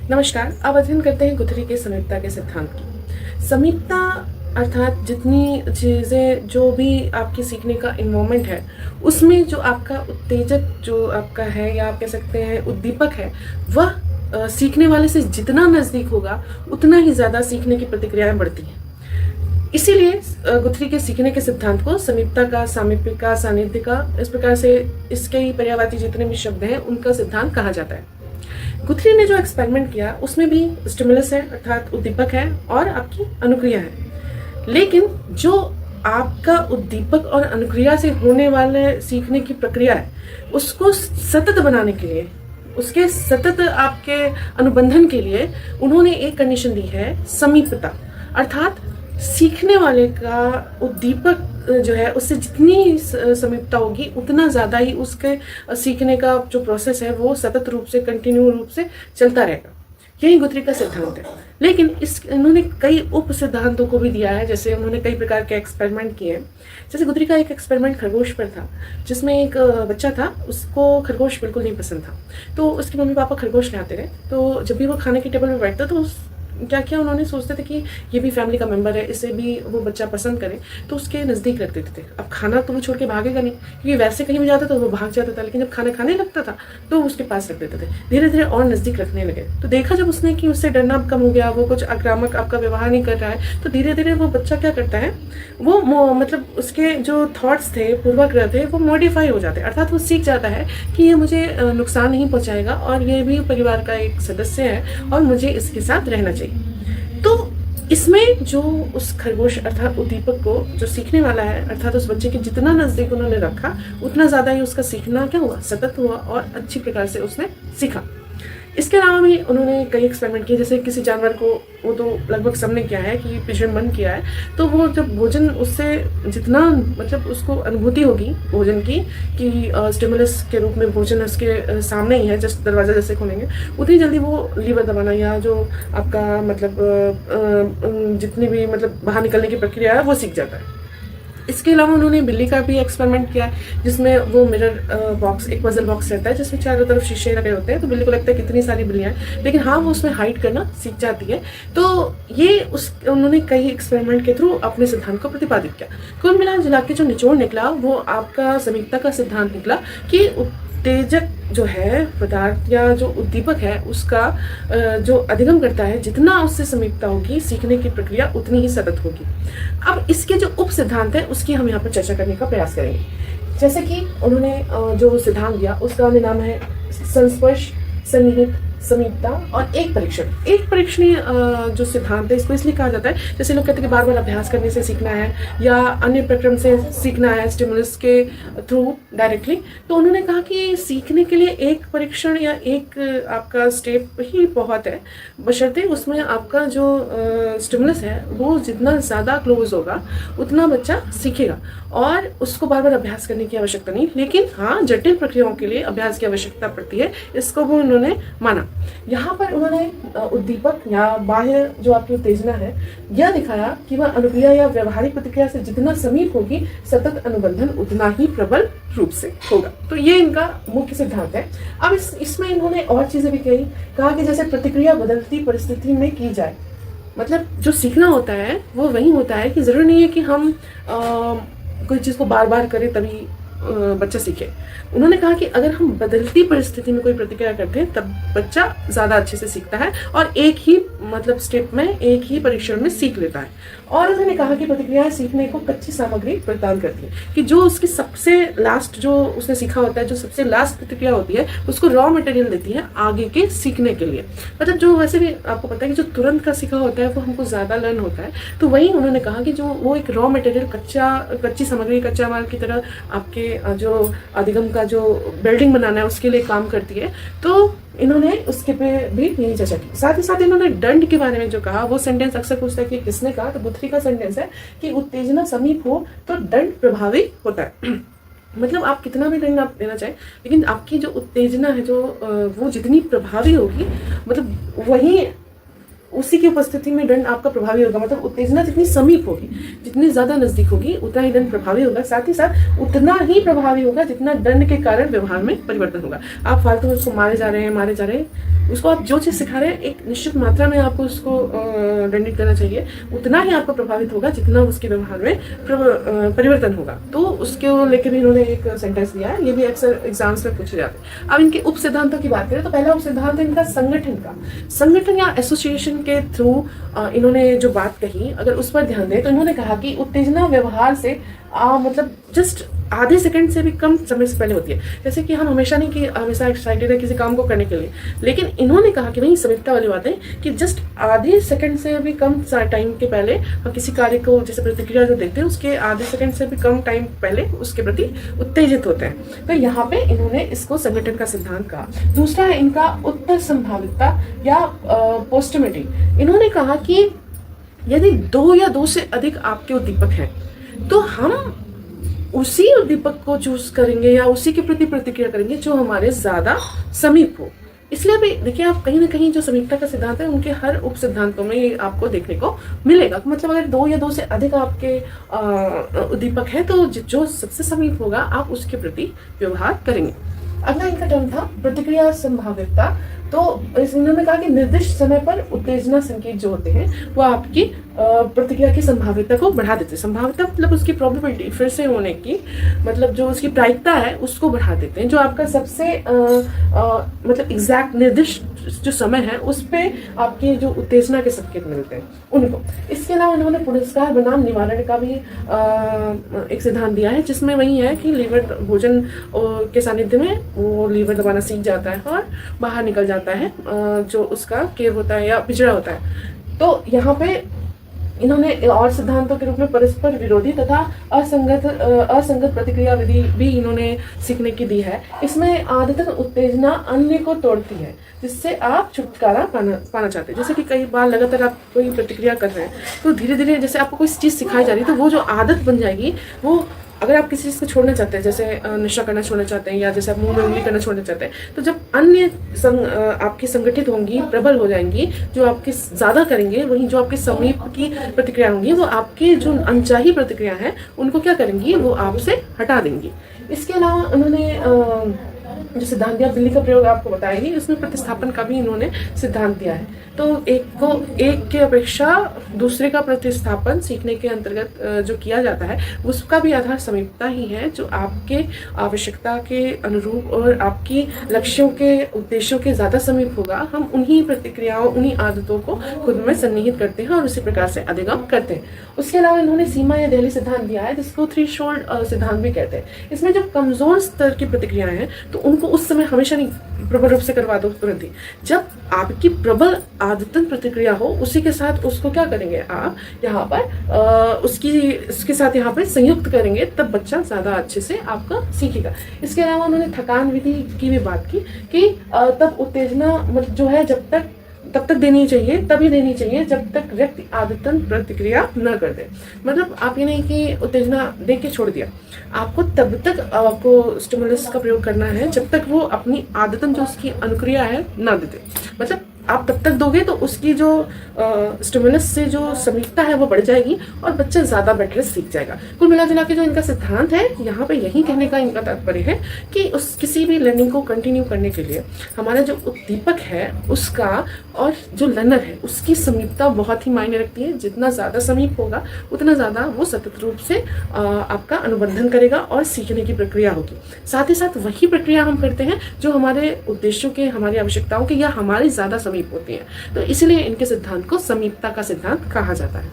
नमस्कार। अब अध्ययन करते हैं गुथरी के समीपता के सिद्धांत की। समीपता अर्थात जितनी चीज़ें जो भी आपकी सीखने का इन्वॉल्वमेंट है उसमें जो आपका उत्तेजक जो आपका है या आप कह सकते हैं उद्दीपक है वह सीखने वाले से जितना नज़दीक होगा उतना ही ज़्यादा सीखने की प्रतिक्रियाएं बढ़ती हैं। इसीलिए गुथरी के सीखने के सिद्धांत को समीपता का, सामीप्य का, सानिध्य का, इस प्रकार से इसके ही पर्यायवाची जितने भी शब्द हैं उनका सिद्धांत कहा जाता है। गुथरी ने जो एक्सपेरिमेंट किया उसमें भी स्टिमुलस है अर्थात उद्दीपक है और आपकी अनुक्रिया है, लेकिन जो आपका उद्दीपक और अनुक्रिया से होने वाले सीखने की प्रक्रिया है उसको सतत बनाने के लिए, उसके सतत आपके अनुबंधन के लिए उन्होंने एक कंडीशन दी है, समीपता। अर्थात सीखने वाले का उद्दीपक जो है उससे जितनी समीपता होगी उतना ज़्यादा ही उसके सीखने का जो प्रोसेस है वो सतत रूप से, कंटिन्यू रूप से चलता रहेगा। यही गुथरी का सिद्धांत है। लेकिन इन्होंने कई उप सिद्धांतों को भी दिया है, जैसे उन्होंने कई प्रकार के एक्सपेरिमेंट किए हैं। जैसे गुथरी का एक एक्सपेरिमेंट खरगोश पर था, जिसमें एक बच्चा था, उसको खरगोश बिल्कुल नहीं पसंद था। तो उसके मम्मी पापा खरगोश ले आते रहे, तो जब भी वो खाने की टेबल पर बैठता तो क्या किया उन्होंने, सोचते थे कि ये भी फैमिली का मेंबर है, इसे भी वो बच्चा पसंद करे, तो उसके नज़दीक रख देते थे। अब खाना तो वो छोड़ के भागेगा नहीं, क्योंकि वैसे कहीं भी जाता तो वो भाग जाता था, लेकिन जब खाना खाने लगता था तो उसके पास रख देते थे। धीरे धीरे और नज़दीक रखने लगे, तो देखा जब उसने कि उससे डरना कम हो गया, वो कुछ आक्रामक आपका व्यवहार नहीं कर रहा है, तो धीरे धीरे वो बच्चा क्या करता है, वो मतलब उसके जो थॉट्स थे, पूर्वाग्रह थे, वो मॉडिफाई हो जाते हैं। अर्थात वो सीख जाता है कि ये मुझे नुकसान नहीं पहुँचाएगा और ये भी परिवार का एक सदस्य है और मुझे इसके साथ रहना चाहिए। तो इसमें जो उस खरगोश अर्थात उद्दीपक को जो सीखने वाला है अर्थात उस बच्चे के जितना नज़दीक उन्होंने रखा उतना ज़्यादा ही उसका सीखना क्या हुआ, सतत हुआ और अच्छी प्रकार से उसने सीखा। इसके अलावा भी उन्होंने कई एक्सपेरिमेंट किए, जैसे किसी जानवर को, वो तो लगभग सबने किया है कि पिंजरे में बंद किया है, तो वो जब भोजन उससे जितना मतलब उसको अनुभूति होगी भोजन की कि स्टिमुलस के रूप में भोजन उसके सामने ही है, जस्ट दरवाज़ा जैसे खोलेंगे, उतनी जल्दी वो लीवर दबाना या जो आपका मतलब जितनी भी मतलब बाहर निकलने की प्रक्रिया है वो सीख जाता है। इसके अलावा उन्होंने बिल्ली का भी एक्सपेरिमेंट किया है, जिसमें वो मिरर बॉक्स, एक पजल बॉक्स रहता है जिसमें चारों तरफ शीशे लगे होते हैं, तो बिल्ली को लगता है कितनी सारी बिल्लियां हैं, लेकिन हाँ वो उसमें हाइड करना सीख जाती है। तो ये उन्होंने कई एक्सपेरिमेंट के थ्रू अपने सिद्धांत को प्रतिपादित किया। कुल मिला के जो निचोड़ निकला वो आपका समीपता का सिद्धांत निकला कि उत्तेजक जो है पदार्थ या जो उद्दीपक है उसका जो अधिगम करता है, जितना उससे समीपता होगी सीखने की प्रक्रिया उतनी ही सतत होगी। अब इसके जो उप सिद्धांत है उसकी हम यहाँ पर चर्चा करने का प्रयास करेंगे। जैसे कि उन्होंने जो सिद्धांत दिया उसका नाम है संस्पर्श, सन्निहित, समीपता और एक परीक्षणीय जो सिद्धांत है इसको इसलिए कहा जाता है, जैसे लोग कहते हैं कि बार बार अभ्यास करने से सीखना है या अन्य प्रक्रम से सीखना है, स्टिमुलस के थ्रू डायरेक्टली। तो उन्होंने कहा कि सीखने के लिए एक परीक्षण या एक आपका स्टेप ही बहुत है, बशर्ते उसमें आपका जो स्टिमुलस है वो जितना ज़्यादा क्लोज होगा उतना बच्चा सीखेगा और उसको बार बार अभ्यास करने की आवश्यकता नहीं। लेकिन हाँ, जटिल प्रक्रियाओं के लिए अभ्यास की आवश्यकता पड़ती है, इसको भी उन्होंने माना। यहाँ पर उन्होंने उद्दीपक या बाह्य जो आपकी उत्तेजना है यह दिखाया कि वह अनुक्रिया या व्यवहारिक प्रतिक्रिया से जितना समीप होगी सतत अनुबंधन उतना ही प्रबल रूप से होगा। तो ये इनका मुख्य सिद्धांत है। अब इसमें इन्होंने और चीजें भी कहा कि जैसे प्रतिक्रिया बदलती परिस्थिति में की जाए, मतलब जो सीखना होता है वो वही होता है कि जरूरी नहीं है कि हम कोई चीज़ को बार बार करें तभी बच्चा सीखे। उन्होंने कहा कि अगर हम बदलती परिस्थिति में कोई प्रतिक्रिया करते हैं तब बच्चा ज़्यादा अच्छे से सीखता है और एक ही मतलब स्टेप में, एक ही परीक्षण में सीख लेता है। और उन्होंने कहा कि प्रतिक्रियाएं सीखने को कच्ची सामग्री प्रदान करती है, कि जो उसकी सबसे लास्ट जो उसने सीखा होता है, जो सबसे लास्ट प्रतिक्रिया होती है उसको रॉ मटेरियल देती है आगे के सीखने के लिए। मतलब जो वैसे भी आपको पता है कि जो तुरंत का सीखा होता है वो हमको ज़्यादा लर्न होता है, तो वही उन्होंने कहा कि जो वो एक रॉ मटेरियल, कच्ची सामग्री, कच्चा माल की तरह आपके जो अधिगम का जो बिल्डिंग बनाना है उसके लिए काम करती है। तो इन्होंने उसके पे भी यही चर्चा की। साथ ही साथ इन्होंने दंड के बारे में जो कहा, वो सेंटेंस अक्सर पूछता है कि किसने कहा, तो गुथरी का सेंटेंस है कि उत्तेजना समीप हो तो दंड प्रभावी होता है। मतलब आप कितना भी दंड आप देना चाहें, लेकिन आपकी जो उत्तेजना है जो वो जितनी प्रभावी होगी, मतलब वही उसी की उपस्थिति में दंड आपका प्रभावी होगा। मतलब उत्तेजना जितनी समीप होगी, जितनी ज्यादा नजदीक होगी, उतना ही दंड प्रभावी होगा। साथ ही साथ उतना ही प्रभावी होगा जितना दंड के कारण व्यवहार में परिवर्तन होगा। आप फालतू में उसको मारे जा रहे हैं, उसको आप जो चीज़ सिखा रहे हैं एक निश्चित मात्रा में आपको उसको दंडित करना चाहिए, उतना ही आपको प्रभावित होगा जितना उसके व्यवहार में परिवर्तन होगा। तो उसको लेकर भी इन्होंने एक सेंटेंस दिया है, ये भी अक्सर एग्जाम्स में पूछे जाते हैं। अब इनके उप सिद्धांतों की बात करें तो पहला उप सिद्धांत है इनका संगठन का। संगठन या एसोसिएशन के थ्रू इन्होंने जो बात कही, अगर उस पर ध्यान दें तो इन्होंने कहा कि उत्तेजना व्यवहार से मतलब जस्ट आधे सेकंड से भी कम समय से पहले होती है। जैसे कि हम हमेशा नहीं कि हमेशा एक्साइटेड है किसी काम को करने के लिए, लेकिन इन्होंने कहा कि नहीं, समीपता वाली बात है कि जस्ट आधे सेकंड से भी कम टाइम के पहले हम किसी कार्य को, जैसे प्रतिक्रिया जो देखते हैं उसके आधे सेकंड से भी कम टाइम पहले उसके प्रति उत्तेजित होते हैं। तो यहाँ पे इन्होंने इसको संगठन का सिद्धांत कहा। दूसरा है इनका उत्तर संभावितता या पोस्टमिटी। इन्होंने कहा कि यदि 2 या 2 से अधिक आपके उद्दीपक हैं तो हम उसी उद्दीपक को चूज करेंगे या उसी के प्रति प्रतिक्रिया करेंगे जो हमारे ज्यादा समीप हो। इसलिए भी देखिए, आप कहीं ना कहीं जो समीपता का सिद्धांत है उनके हर उप सिद्धांतों में ये आपको देखने को मिलेगा। मतलब अगर 2 या 2 से अधिक आपके उद्दीपक है तो जो सबसे समीप होगा आप उसके प्रति व्यवहार करेंगे। अगला इनका टर्म था प्रतिक्रिया संभाव्यता। तो इन्होंने कहा कि निर्दिष्ट समय पर उत्तेजना संकेत जो होते हैं वो आपकी प्रतिक्रिया की संभाव्यता को बढ़ा देते हैं। संभाव्यता मतलब उसकी प्रोबेबिलिटी, फिर से होने की, मतलब जो उसकी प्रायिकता है उसको बढ़ा देते हैं। जो आपका सबसे मतलब एग्जैक्ट निर्दिष्ट जो समय है उस पे आपके जो उत्तेजना के संकेत मिलते हैं उनको। इसके अलावा उन्होंने पुरस्कार बनाम निवारण का भी एक सिद्धांत दिया है, जिसमें वही है कि लीवर भोजन के सानिध्य में वो लीवर दबाना सीख जाता है और बाहर निकल जाता है, जो उसका केव होता है या पिछड़ा होता है। तो यहाँ पे इन्होंने और सिद्धांतों के रूप में परस्पर विरोधी तथा असंगत प्रतिक्रिया विधि भी इन्होंने सीखने की दी है। इसमें आदतन उत्तेजना अन्य को तोड़ती है जिससे आप छुटकारा पाना चाहते हैं। जैसे कि कई बार लगातार आप कोई प्रतिक्रिया कर रहे हैं तो धीरे धीरे जैसे आपको कोई चीज़ सिखाई जा रही है तो वो जो आदत बन जाएगी, वो अगर आप किसी चीज़ को छोड़ना चाहते हैं, जैसे नशा करना छोड़ना चाहते हैं या जैसे आप मुंह में उंगली करना छोड़ना चाहते हैं, तो जब अन्य आपकी संगठित होंगी, प्रबल हो जाएंगी, जो आपके ज़्यादा करेंगे, वहीं जो आपके समीप की प्रतिक्रिया होंगी वो आपके जो अनचाही प्रतिक्रिया है उनको क्या करेंगी, वो आपसे हटा देंगी। इसके अलावा उन्होंने जो सिद्धांत दिया, बिल्ली का प्रयोग आपको बताएगी, उसमें प्रतिस्थापन का भी इन्होंने सिद्धांत दिया है। तो एक के अपेक्षा दूसरे का प्रतिस्थापन सीखने के अंतर्गत जो किया जाता है उसका भी आधार समीपता ही है, जो आपके आवश्यकता के अनुरूप और आपकी लक्ष्यों के उद्देश्यों के ज़्यादा समीप होगा। हम उन्हीं प्रतिक्रियाओं, उन्हीं आदतों को खुद में सन्निहित करते हैं और उसी प्रकार से अधिगम करते हैं। उसके अलावा इन्होंने सीमा या दहली सिद्धांत दिया है, जिसको थ्रेशोल्ड सिद्धांत भी कहते हैं। इसमें जो कमजोर स्तर की प्रतिक्रियाएं हैं तो उनको उस समय हमेशा नहीं प्रबल रूप से करवा दो तुरंत ही। जब आपकी प्रबल आदतन प्रतिक्रिया हो उसी के साथ उसको क्या करेंगे, आप यहाँ पर उसके साथ यहाँ पर संयुक्त करेंगे, तब बच्चा ज्यादा अच्छे से आपका सीखेगा। इसके अलावा उन्होंने थकान विधि की भी बात की कि तब उत्तेजना मतलब जो है तब तक देनी चाहिए, तभी देनी चाहिए जब तक व्यक्ति आदतन प्रतिक्रिया न कर दे। मतलब आप ये नहीं कि उत्तेजना दे के छोड़ दिया, आपको तब तक आपको स्टिमुलस का प्रयोग करना है जब तक वो अपनी आदतन जो उसकी अनुक्रिया है न दे दे। मतलब आप तब तक दोगे तो उसकी जो स्टिमुलस से जो समीपता है वो बढ़ जाएगी और बच्चा ज्यादा बेटर सीख जाएगा। कुल मिला जुला के जो इनका सिद्धांत है, यहाँ पे यही कहने का इनका तात्पर्य है कि उस किसी भी लर्निंग को कंटिन्यू करने के लिए हमारा जो उद्दीपक है उसका और जो लर्नर है उसकी समीपता बहुत ही मायने रखती है। जितना ज्यादा समीप होगा उतना ज्यादा वो सतत रूप से आपका अनुबंधन करेगा और सीखने की प्रक्रिया होगी। साथ ही साथ वही प्रक्रिया हम करते हैं जो हमारे उद्देश्यों के, हमारी आवश्यकताओं के या हमारी ज्यादा समीप होती हैं। तो इसलिए इनके सिद्धांत को समीपता का सिद्धांत कहा जाता है।